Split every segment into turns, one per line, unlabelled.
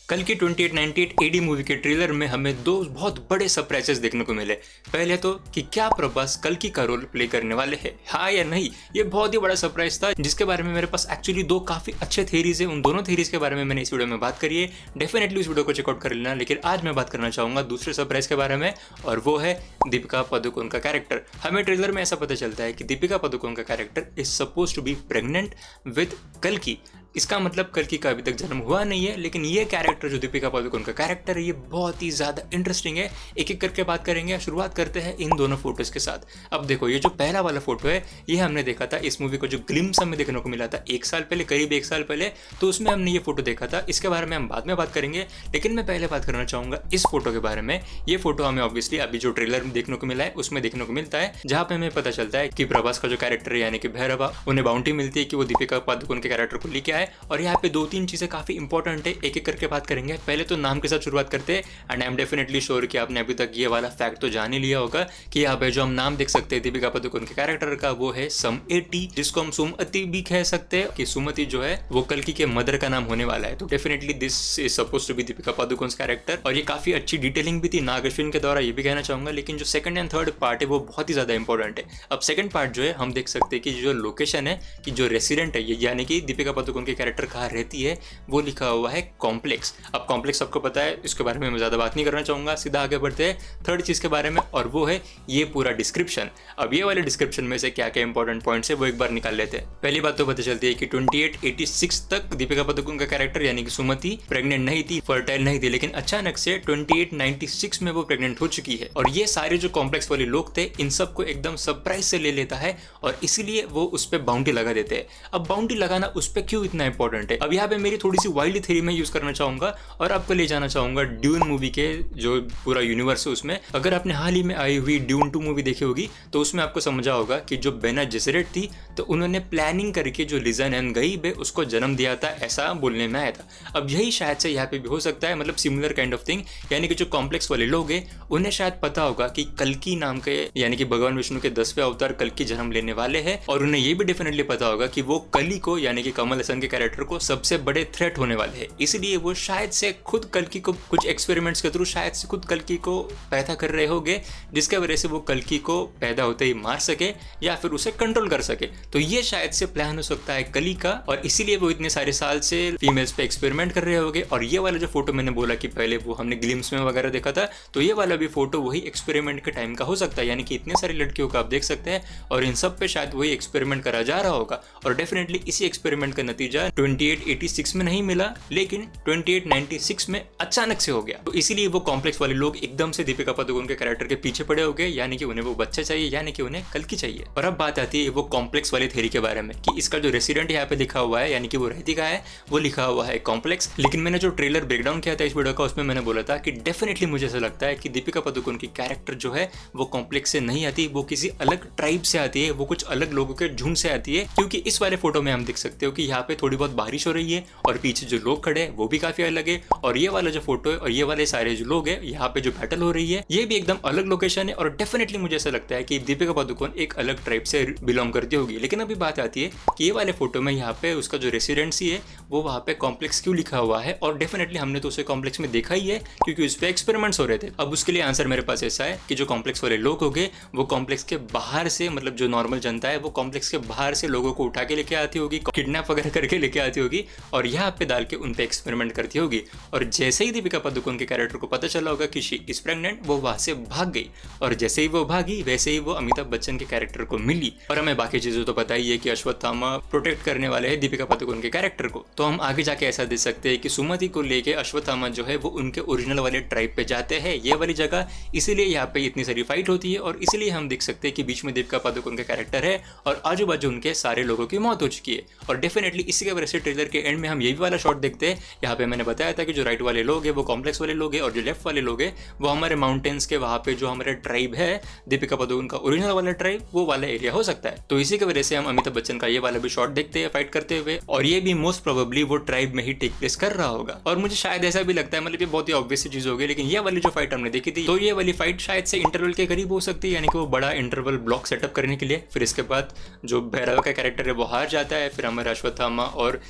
कल की 2898 AD movie के ट्रेलर में हमें दो बहुत बड़े सरप्राइजेस देखने को मिले। पहले तो कि क्या प्रभास कल्कि का रोल प्ले करने वाले हैं, हाँ या नहीं। ये बहुत ही बड़ा सरप्राइज था जिसके बारे में मेरे पास एक्चुअली दो काफी अच्छे थ्योरीज है। उन दोनों थ्योरीज के बारे में मैंने इस वीडियो में बात करी है। डेफिनेटली उस वीडियो को चेकआउट कर लेना। लेकिन आज मैं बात करना चाहूंगा दूसरे सरप्राइज के बारे में, और वो है दीपिका पादुकोण का कैरेक्टर। हमें ट्रेलर में ऐसा पता चलता है कि दीपिका पादुकोण का character is suppose to be pregnant with कल्कि। इसका मतलब कल्कि का अभी तक जन्म हुआ नहीं है, लेकिन ये कैरेक्टर जो दीपिका पादुकोण का कैरेक्टर है ये बहुत ही ज्यादा इंटरेस्टिंग है। एक एक करके बात करेंगे। शुरुआत करते हैं इन दोनों फोटोज के साथ। अब देखो, ये जो पहला वाला फोटो है ये हमने देखा था इस मूवी को जो ग्लिम्स हमें देखने को मिला था 1 साल पहले, करीब 1 साल पहले, तो उसमें हमने ये फोटो देखा था। इसके बारे में हम बाद में बात करेंगे, लेकिन मैं पहले बात करना चाहूंगा इस फोटो के बारे में। ये फोटो हमें ऑब्वियसली अभी जो ट्रेलर में देखने को मिला है उसमें देखने को मिलता है, जहां पे हमें पता चलता है कि प्रभास का जो कैरेक्टर है यानी कि भैरवा, उन्हें बाउंड्री मिलती है कि वो दीपिका पादुकोण के कैरेक्टर को लेके आए। और यहाँ पे 2-3 चीजें काफी इंपॉर्टेंट है, एक एक करके बात करेंगे। पहले तो नाम के साथ शुरुआत करते हैं, and I am definitely sure कि आपने अभी तक ये वाला फैक्ट तो जान ही लिया होगा कि यहाँ पे जो हम नाम देख सकते हैं दीपिका पादुकोण के कैरेक्टर का, वो है समएटी, जिसको हम सुमति भी कह सकते हैं कि सुमति जो है वो कल्कि के मदर का नाम होने वाला है। तो definitely this is suppose to be Deepika Padukone character, और ये काफी अच्छी डिटेलिंग भी थी नाग अश्विन के द्वारा, ये भी कहना चाहूंगा। लेकिन जो सेकंड एंड थर्ड पार्ट है वो बहुत ही ज्यादा इंपॉर्टेंट है। अब सेकंड पार्ट जो है हम देख सकते हैं कि जो लोकेशन है कि जो रेसिडेंट है ये यानी कि दीपिका पादुकोण के कैरेक्टर कहाँ रहती है, वो लिखा हुआ है कॉम्प्लेक्स। अब कॉम्प्लेक्स आपको पता है, इसके बारे में मैं ज्यादा बात नहीं करना चाहूंगा। सीधा आगे बढ़ते हैं थर्ड चीज के बारे में, और वो है ये पूरा डिस्क्रिप्शन। अब ये वाले डिस्क्रिप्शन में से क्या क्या इंपॉर्टेंट पॉइंट्स है वो एक बार निकाल लेते हैं। पहली बात तो पता चलती है कि 2886 तक दीपिका पादुकोण का कैरेक्टर यानी कि सुमति प्रेग्नेंट नहीं थी, फर्टाइल नहीं थी, लेकिन अचानक से 2896 में वो प्रेग्नेंट हो चुकी है। और ये सारे जो कॉम्प्लेक्स वाले लोग थे इन सबको एकदम सरप्राइज से ले लेता है, और इसीलिए वो उस पर बाउंड्री लगा देते हैं। अब बाउंड्री लगाना उस पर क्यों इतना इंपॉर्टेंट है, अब यहाँ पे मेरी थोड़ी सी वाइल्ड थ्योरी में यूज करना चाहूंगा और आपको ले जाना चाहूंगा ड्यून मूवी के जो पूरा यूनिवर्स है उसमें। अगर आपने हाल ही में आई हुई ड्यून 2 मूवी देखी होगी तो उसमें आपको समझा होगा कि जो बेना जेसेरेट थी तो उन्होंने प्लानिंग करके जो लिजन एंड गईब है उसको जन्म दिया था, ऐसा बोलने में आया था। अब यही शायद से यहाँ पे भी हो सकता है, मतलब सिमिलर काइंड ऑफ थिंग। यानी कि जो कॉम्प्लेक्स वाले लोग हैं उन्हें शायद पता होगा कि कल्कि नाम के यानी कि भगवान विष्णु के 10वें अवतार कल्कि जन्म लेने वाले हैं, और उन्हें ये भी डेफिनेटली पता होगा कि वो कली को यानी कि कमल हसन के कैरेक्टर को सबसे बड़े थ्रेट होने वाले हैं। इसलिए वो शायद से खुद कल्कि को कुछ एक्सपेरिमेंट्स के थ्रू शायद से खुद कल्कि को पैदा कर रहे होंगे, जिसके वजह से वो कल्कि को पैदा होते ही मार सके या फिर उसे कंट्रोल कर सके। तो ये शायद से प्लान हो सकता है कली का, और इसीलिए वो इतने सारे साल से फीमेल्स पे एक्सपेरिमेंट कर रहे होंगे। और ये वाला जो फोटो मैंने बोला कि पहले वो हमने ग्लिम्स में वगैरह देखा था, तो ये वाला भी फोटो वही एक्सपेरिमेंट के टाइम का हो सकता है। यानी कि इतने सारी लड़कियों का आप देख सकते हैं और इन सब पे शायद वही एक्सपेरिमेंट करा जा रहा होगा। और डेफिनेटली इसी एक्सपेरिमेंट का नतीजा 2886 में नहीं मिला, लेकिन 2896 में अचानक से हो गया। तो इसीलिए वो कॉम्प्लेक्स वाले लोग एकदम से दीपिका पादुकोण के कैरेक्टर के पीछे पड़े हो गए, यानी कि उन्हें वो बच्चा चाहिए, यानी कि उन्हें कल्कि चाहिए। और अब बात आती है वो कॉम्प्लेक्स वाले थ्योरी के बारे में कि इसका जो रेसिडेंट यहाँ पे लिखा हुआ है यानी कि वो रहती का है, वो लिखा हुआ है कॉम्प्लेक्स। लेकिन मैंने जो ट्रेलर ब्रेकडाउन किया था इस वीडियो का उसमें मैंने बोला था कि डेफिनेटली मुझे ऐसा लगता है कि दीपिका पादुकोण की कैरेक्टर जो है वो कॉम्प्लेक्स से नहीं आती, वो किसी अलग ट्राइब से आती है, वो कुछ अलग लोगों के झुंड से आती है। क्योंकि इस वाले फोटो में हम देख सकते हो कि यहाँ पे थोड़ी बहुत बारिश हो रही है और पीछे जो लोग खड़े हैं वो भी काफी अलग है, और ये वाला जो फोटो है और ये वाले सारे जो लोग हैं यहाँ पे जो बैटल हो रही है ये भी एकदम अलग लोकेशन है। और डेफिनेटली मुझे ऐसा लगता है कि दीपिका पादुकोण एक अलग ट्राइब से बिलोंग करती होगी। लेकिन अभी बात आती है कि ये वाले फोटो में यहाँ पे उसका जो रेसिडेंसी है वो वहाँ पे कॉम्प्लेक्स क्यों लिखा हुआ है, और डेफिनेटली हमने तो उसे कॉम्प्लेक्स में देखा ही है क्योंकि उस पर एक्सपेरिमेंट्स हो रहे थे। अब उसके लिए आंसर मेरे पास ऐसा है कि जो कॉम्प्लेक्स वाले लोग हो गए वो कॉम्प्लेक्स के बाहर से, मतलब जो नॉर्मल जनता है वो कॉम्प्लेक्स के बाहर से लोगों को उठा के लेके आती होगी, किडनैप वगैरह करके लेके आती होगी और यहाँ पे डाल के उन पे एक्सपेरिमेंट करती होगी। और जैसे ही दीपिका पादुकोण के कैरेक्टर को पता चला होगा कि शी इज प्रेग्नेंट, वो वहां से भाग गई, और जैसे ही वो भागी वैसे ही वो अमिताभ बच्चन के कैरेक्टर को मिली। और हमें बाकी चीजें तो पता ही है कि अश्वत्थामा प्रोटेक्ट करने वाले हैं दीपिका पादुकोण के कैरेक्टर को। तो हम आगे जाके ऐसा देख सकते हैं कि सुमति को लेके अश्वत्थामा जो है वो उनके ओरिजिनल वाले ट्राइब पे जाते हैं, ये वाली जगह। इसीलिए यहाँ पे इतनी सारी फाइट होती है, और इसीलिए हम देख सकते हैं कि बीच में दीपिका पादुकोण का कैरेक्टर है और आजू बाजू उनके सारे लोगों की मौत हो चुकी है। और डेफिनेटली इसी के वजह से ट्रेलर के एंड में हम ये भी वाला शॉट देखते हैं। यहाँ पे मैंने बताया था कि जो राइट वाले लोग हैं वो कॉम्प्लेक्स वाले लोग हैं, और जो लेफ्ट वाले लोग हैं वो हमारे माउंटेन्स के वहाँ पे जो हमारे ट्राइब है दीपिका पादुकोण का ओरिजिनल वाला ट्राइब, वो वाला एरिया हो सकता है। तो इसी की वजह से हम अमिताभ बच्चन का ये वाला भी शॉट देखते हैं फाइट करते हुए, और ये भी मोस्ट प्रोबेबली वो ट्राइब में ही टेक प्लेस कर रहा होगा। और मुझे शायद ऐसा भी लगता है, मतलब ये बहुत ही ऑब्वियस चीज होगी, लेकिन ये वाली जो फाइट हमने देखी थी तो ये वाली फाइट शायद से इंटरवल के करीब हो सकती है, यानी कि वो बड़ा इंटरवल ब्लॉक सेटअप करने के लिए। फिर इसके बाद जो भैरव का कैरेक्टर है वो हार जाता है, फिर हमारे अश्वत्थामा और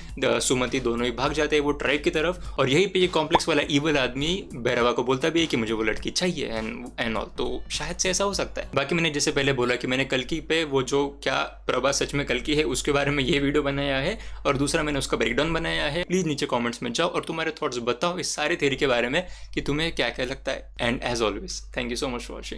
सुमति दोनों ही भाग जाते हैं वो ट्राइब की तरफ, और यही पे ये कॉम्प्लेक्स वाला ईवल आदमी भैरवा को बोलता भी है कि मुझे वो लड़की चाहिए एंड ऑल। तो शायद से ऐसा हो सकता है। बाकी मैंने जैसे पहले बोला कि मैंने कल्कि पे वो जो क्या प्रभास सच में कल्कि है उसके बारे में ये वीडियो बनाया है, और दूसरा मैंने उसका ब्रेकडाउन बनाया है। प्लीज नीचे कॉमेंट्स में जाओ और तुम्हारे थॉट्स बताओ इस सारे थ्योरी के बारे में कि तुम्हें क्या क्या लगता है। And as always thank you so much for watching.